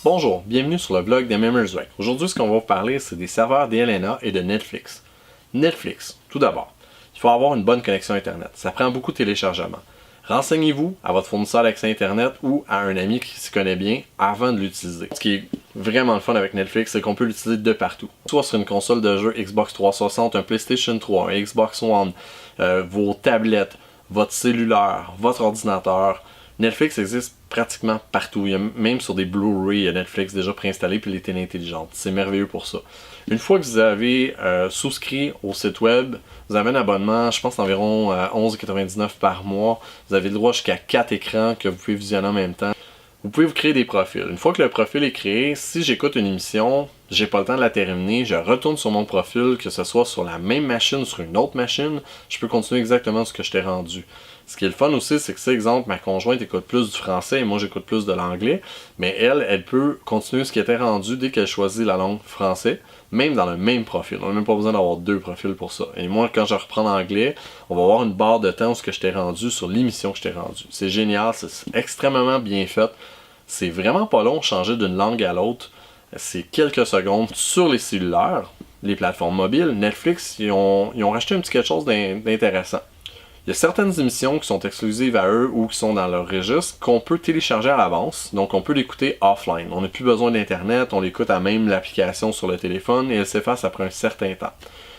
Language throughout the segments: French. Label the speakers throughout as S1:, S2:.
S1: Bonjour, bienvenue sur le blog des Memers Rec. Aujourd'hui, ce qu'on va vous parler, c'est des serveurs DLNA et de Netflix. Netflix, tout d'abord, il faut avoir une bonne connexion Internet. Ça prend beaucoup de téléchargement. Renseignez-vous à votre fournisseur d'accès Internet ou à un ami qui s'y connaît bien avant de l'utiliser. Ce qui est vraiment le fun avec Netflix, c'est qu'on peut l'utiliser de partout. Soit sur une console de jeu Xbox 360, un PlayStation 3, un Xbox One, vos tablettes, votre cellulaire, votre ordinateur. Netflix existe pratiquement partout. Il y a même sur des Blu-ray, il y a Netflix déjà préinstallé puis les télé intelligentes. C'est merveilleux pour ça. Une fois que vous avez souscrit au site web, vous avez un abonnement, je pense d'environ 11,99$ par mois. Vous avez le droit jusqu'à 4 écrans que vous pouvez visionner en même temps. Vous pouvez vous créer des profils. Une fois que le profil est créé, si j'écoute une émission, j'ai pas le temps de la terminer, je retourne sur mon profil, que ce soit sur la même machine ou sur une autre machine, je peux continuer exactement ce que je t'ai rendu. Ce qui est le fun aussi, c'est que si, exemple, ma conjointe écoute plus du français et moi j'écoute plus de l'anglais, mais elle peut continuer ce qui était rendu dès qu'elle choisit la langue français, même dans le même profil. On n'a même pas besoin d'avoir deux profils pour ça. Et moi, quand je reprends l'anglais, on va avoir une barre de temps où ce que je t'ai rendu sur l'émission que je t'ai rendu. C'est génial, c'est extrêmement bien fait. C'est vraiment pas long de changer d'une langue à l'autre. C'est quelques secondes. Sur les cellulaires, les plateformes mobiles, Netflix, ils ont racheté un petit quelque chose d'intéressant. Il y a certaines émissions qui sont exclusives à eux ou qui sont dans leur registre qu'on peut télécharger à l'avance, donc on peut l'écouter offline. On n'a plus besoin d'internet, on l'écoute à même l'application sur le téléphone et elle s'efface après un certain temps.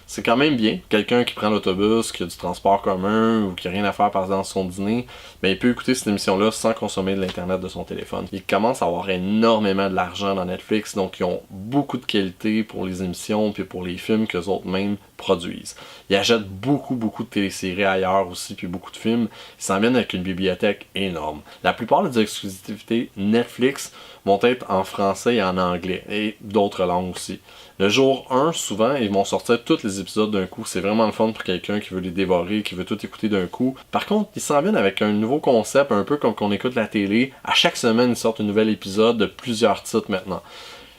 S1: C'est quand même bien. Quelqu'un qui prend l'autobus, qui a du transport commun ou qui n'a rien à faire pendant son dîner, il peut écouter cette émission-là sans consommer de l'internet de son téléphone. Il commence à avoir énormément de l'argent dans Netflix, donc ils ont beaucoup de qualité pour les émissions puis pour les films qu'eux autres mêmes produisent. Ils achètent beaucoup de téléséries ailleurs aussi, puis beaucoup de films. Ils s'en viennent avec une bibliothèque énorme. La plupart des exclusivités Netflix vont être en français et en anglais, et d'autres langues aussi. Le jour 1, souvent, ils vont sortir tous les épisodes d'un coup. C'est vraiment le fun pour quelqu'un qui veut les dévorer, qui veut tout écouter d'un coup. Par contre, ils s'en viennent avec un nouveau concept, un peu comme qu'on écoute la télé. À chaque semaine, ils sortent un nouvel épisode de plusieurs titres maintenant.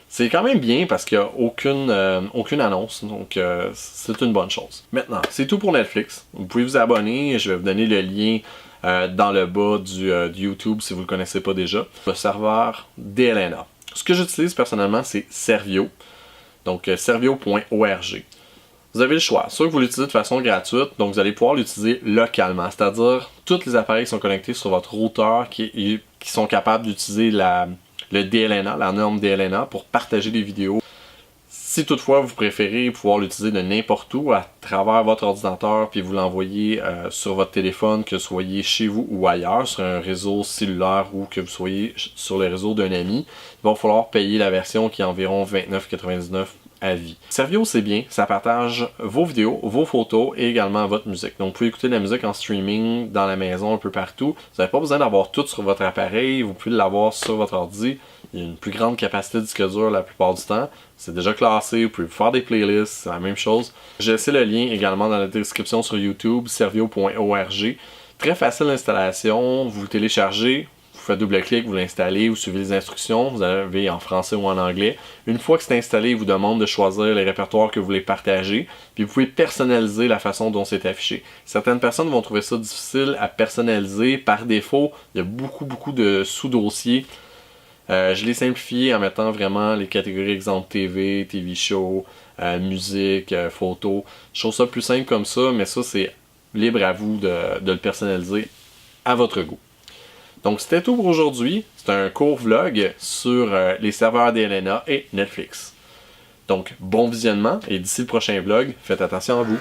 S1: C'est quand même bien parce qu'il n'y a aucune annonce, donc c'est une bonne chose. Maintenant, c'est tout pour Netflix. Vous pouvez vous abonner, je vais vous donner le lien dans le bas du YouTube si vous ne le connaissez pas déjà. Le serveur DLNA. Ce que j'utilise personnellement, c'est Servio. Donc servio.org. Vous avez le choix. Soit que vous l'utilisez de façon gratuite, donc vous allez pouvoir l'utiliser localement, c'est-à-dire tous les appareils qui sont connectés sur votre routeur qui sont capables d'utiliser le DLNA, la norme DLNA, pour partager des vidéos. Si toutefois vous préférez pouvoir l'utiliser de n'importe où à travers votre ordinateur puis vous l'envoyer sur votre téléphone, que vous soyez chez vous ou ailleurs, sur un réseau cellulaire ou que vous soyez sur le réseau d'un ami, il va falloir payer la version qui est environ 29,99$ à vie. Servio, c'est bien, ça partage vos vidéos, vos photos et également votre musique. Donc vous pouvez écouter de la musique en streaming dans la maison un peu partout. Vous n'avez pas besoin d'avoir tout sur votre appareil, vous pouvez l'avoir sur votre ordi. Il y a une plus grande capacité de disque dur la plupart du temps. C'est déjà classé, vous pouvez faire des playlists, c'est la même chose. J'ai laissé le lien également dans la description sur YouTube, servio.org. Très facile d'installation, vous téléchargez, vous faites double-clic, vous l'installez, vous suivez les instructions, vous avez en français ou en anglais. Une fois que c'est installé, il vous demande de choisir les répertoires que vous voulez partager, puis vous pouvez personnaliser la façon dont c'est affiché. Certaines personnes vont trouver ça difficile à personnaliser. Par défaut, il y a beaucoup de sous-dossiers. Je l'ai simplifié en mettant vraiment les catégories exemple TV, TV show, musique, photo. Je trouve ça plus simple comme ça, mais ça c'est libre à vous de le personnaliser à votre goût. Donc c'était tout pour aujourd'hui. C'est un court vlog sur les serveurs DLNA et Netflix. Donc bon visionnement et d'ici le prochain vlog, faites attention à vous.